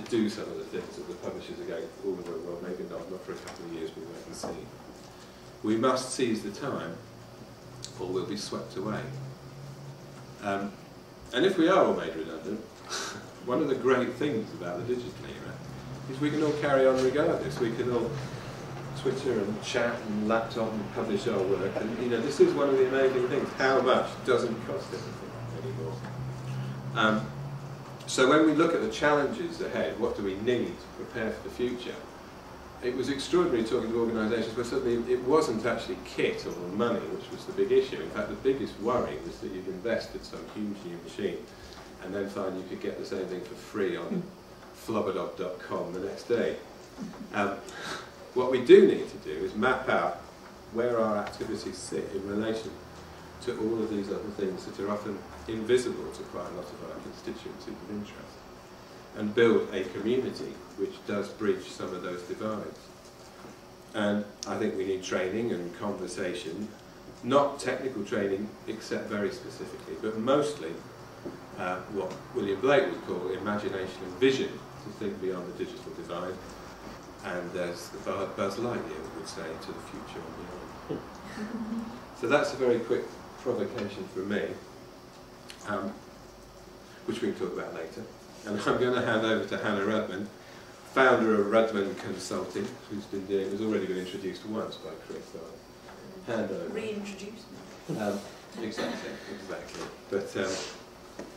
to do some of the things that the publishers are going, oh, well, maybe not for a couple of years, we wait and see. We must seize the time, or we'll be swept away. And if we are all made redundant, one of the great things about the digital era is we can all carry on regardless. We can all Twitter and chat and laptop and publish our work. And you know, this is one of the amazing things. How much doesn't cost anything anymore. So when we look at the challenges ahead, what do we need to prepare for the future? It was extraordinary talking to organisations where suddenly it wasn't actually kit or money which was the big issue. In fact, the biggest worry was that you'd invested some huge new machine and then find you could get the same thing for free on flubberdob.com the next day. What we do need to do is map out where our activities sit in relation to all of these other things that are often invisible to quite a lot of our constituencies of interest, and build a community which does bridge some of those divides. And I think we need training and conversation, not technical training except very specifically, but mostly what William Blake would call imagination and vision, to think beyond the digital divide, and as Buzz Lightyear would say, to the future and beyond. So that's a very quick provocation from me, which we can talk about later. And I'm going to hand over to Hannah Rudman, founder of Rudman Consulting, who's already been introduced once by Chris. So I'll hand over. Reintroduce me. Exactly. But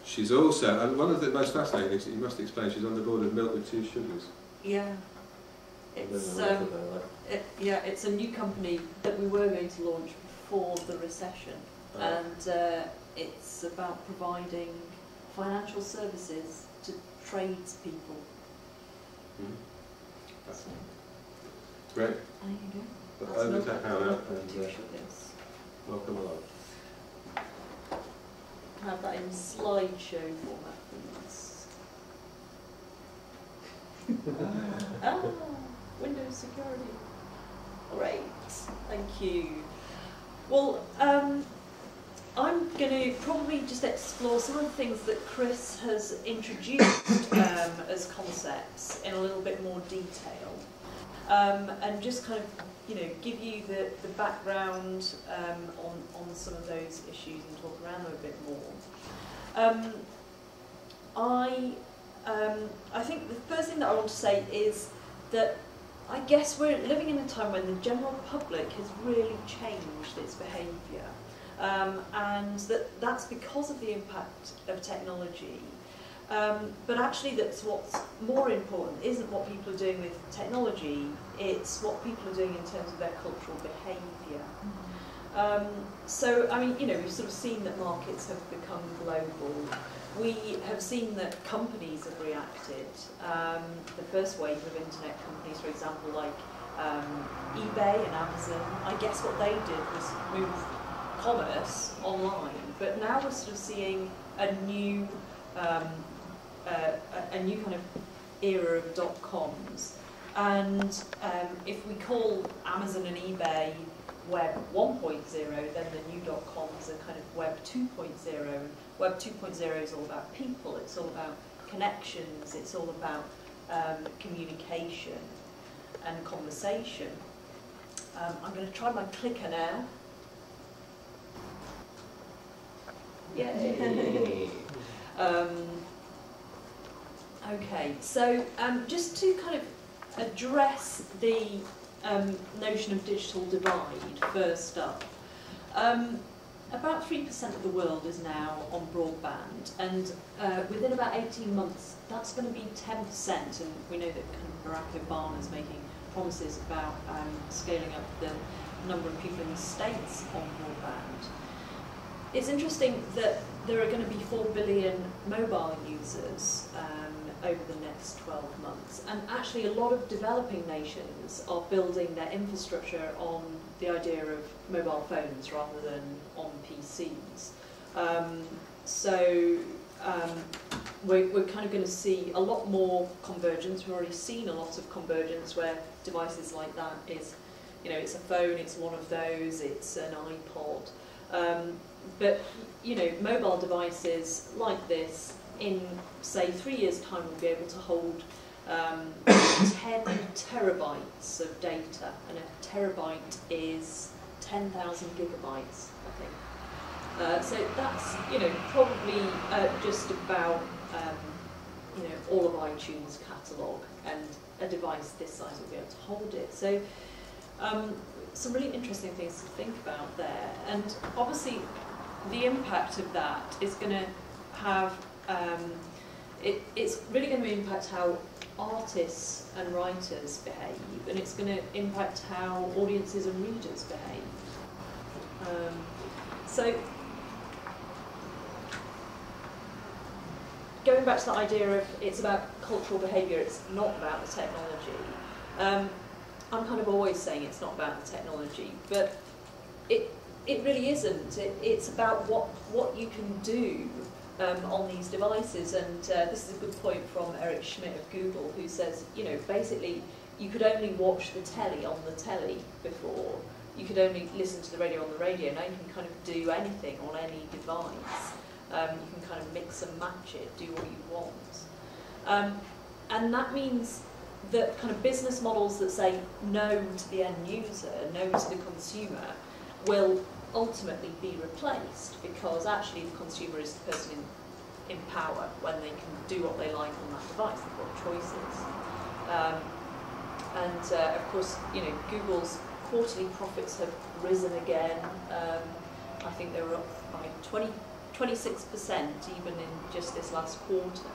she's also, and one of the most fascinating things that you must explain, she's on the board of Milk with Two Sugars. Yeah. It's it's a new company that we were going to launch before the recession, and it's about providing financial services to tradespeople. So, great. there you go. But over to Hannah, and yes. welcome along. Have that in slideshow format, please. Windows security. Great, thank you. Well, I'm going to probably just explore some of the things that Chris has introduced as concepts in a little bit more detail, and just kind of, you know, give you the background on some of those issues and talk around them a bit more. I think the first thing that I want to say is that I guess we're living in a time when the general public has really changed its behaviour, and that's because of the impact of technology. But actually, that's what's more important isn't what people are doing with technology, it's what people are doing in terms of their cultural behaviour. So, I mean, you know, we've sort of seen that markets have become global. We have seen that companies have reacted. The first wave of internet companies, for example, like eBay and Amazon, I guess what they did was move commerce online. But now we're sort of seeing a new kind of era of dot-coms. And if we call Amazon and eBay Web 1.0, then the new dot-coms are kind of Web 2.0. And Web 2.0 is all about people, it's all about connections, it's all about communication and conversation. I'm going to try my clicker now. Yay! Okay, so just to kind of address the notion of digital divide first up. About 3% of the world is now on broadband, and within about 18 months that's going to be 10%, and we know that kind of Barack Obama is making promises about scaling up the number of people in the States on broadband. It's interesting that there are going to be 4 billion mobile users over the next 12 months, and actually a lot of developing nations are building their infrastructure on the idea of mobile phones rather than on PCs. We're kind of going to see a lot more convergence. We've already seen a lot of convergence where devices like that is, you know, it's a phone, it's one of those, it's an iPod. But, you know, mobile devices like this, in, say, 3 years' time, will be able to hold 10 terabytes of data, and a terabyte is 10,000 gigabytes, I think. So that's, probably just about, all of iTunes catalogue, and a device this size will be able to hold it. So some really interesting things to think about there, and obviously the impact of that is going to have, it's really going to impact how artists and writers behave, and it's going to impact how audiences and readers behave. So going back to the idea of it's about cultural behaviour, it's not about the technology. I'm kind of always saying it's not about the technology, but it really isn't. It's about what you can do on these devices, and this is a good point from Eric Schmidt of Google, who says, basically you could only watch the telly on the telly before. You could only listen to the radio on the radio. Now you can kind of do anything on any device. You can kind of mix and match it, do what you want. And that means that kind of business models that say no to the end user, no to the consumer, will ultimately be replaced, because actually the consumer is the person in power when they can do what they like on that device. They've got choices. Of course, Google's quarterly profits have risen again. I think they were up by 26% even in just this last quarter.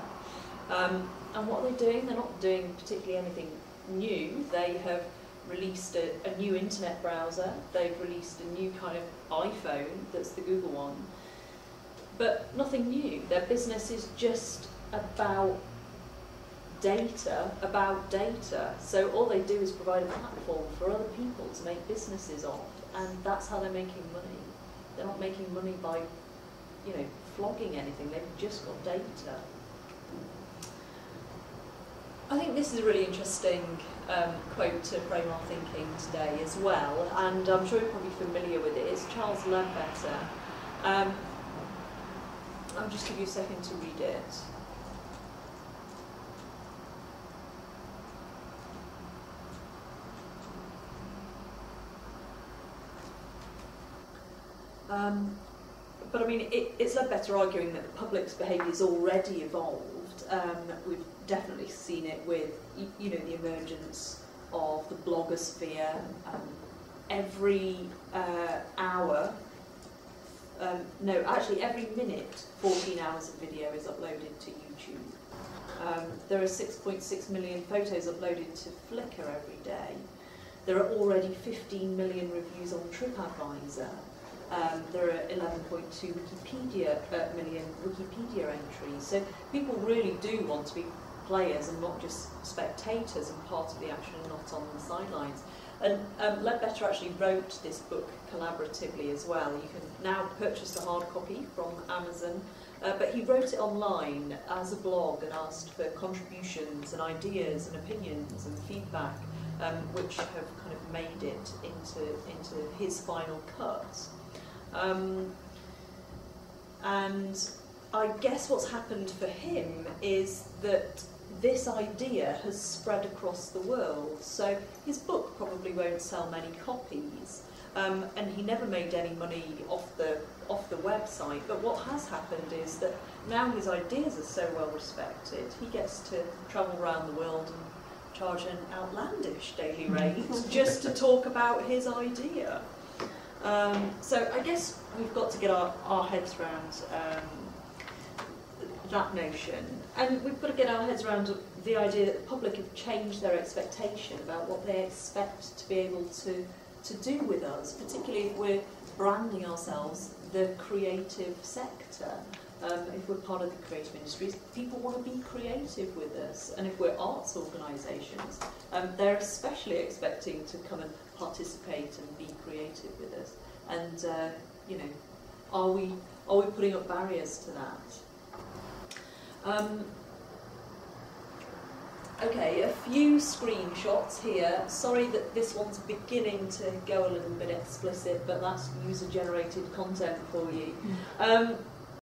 And what are they doing? They're not doing particularly anything new. They have released a new internet browser. They've released a new kind of iPhone, that's the Google one. But nothing new. Their business is just about data. So all they do is provide a platform for other people to make businesses of, and that's how they're making money. They're not making money by, flogging anything. They've just got data. I think this is a really interesting quote to frame our thinking today as well, and I'm sure you're probably familiar with it. It's Charles Ledbetter. I'll just give you a second to read it. But I mean, it's Ledbetter arguing that the public's behaviour is already evolved. We've definitely seen it with, the emergence of the blogosphere. Every hour, every minute, 14 hours of video is uploaded to YouTube. There are 6.6 million photos uploaded to Flickr every day. There are already 15 million reviews on TripAdvisor. There are 11.2 million Wikipedia entries. So people really do want to be players and not just spectators and part of the action and not on the sidelines. And Ledbetter actually wrote this book collaboratively as well. You can now purchase the hard copy from Amazon, but he wrote it online as a blog and asked for contributions and ideas and opinions and feedback, which have kind of made it into his final cut. And I guess what's happened for him is that this idea has spread across the world. So his book probably won't sell many copies, and he never made any money off the website. But what has happened is that now his ideas are so well respected, he gets to travel around the world and charge an outlandish daily rate just to talk about his idea. So I guess we've got to get our heads around that notion, and we've got to get our heads around the idea that the public have changed their expectation about what they expect to be able to do with us, particularly if we're branding ourselves the creative sector. If we're part of the creative industries, people want to be creative with us, and if we're arts organisations, they're especially expecting to come and participate and be creative with us. And are we putting up barriers to that? Okay, a few screenshots here. Sorry that this one's beginning to go a little bit explicit, but that's user-generated content for you.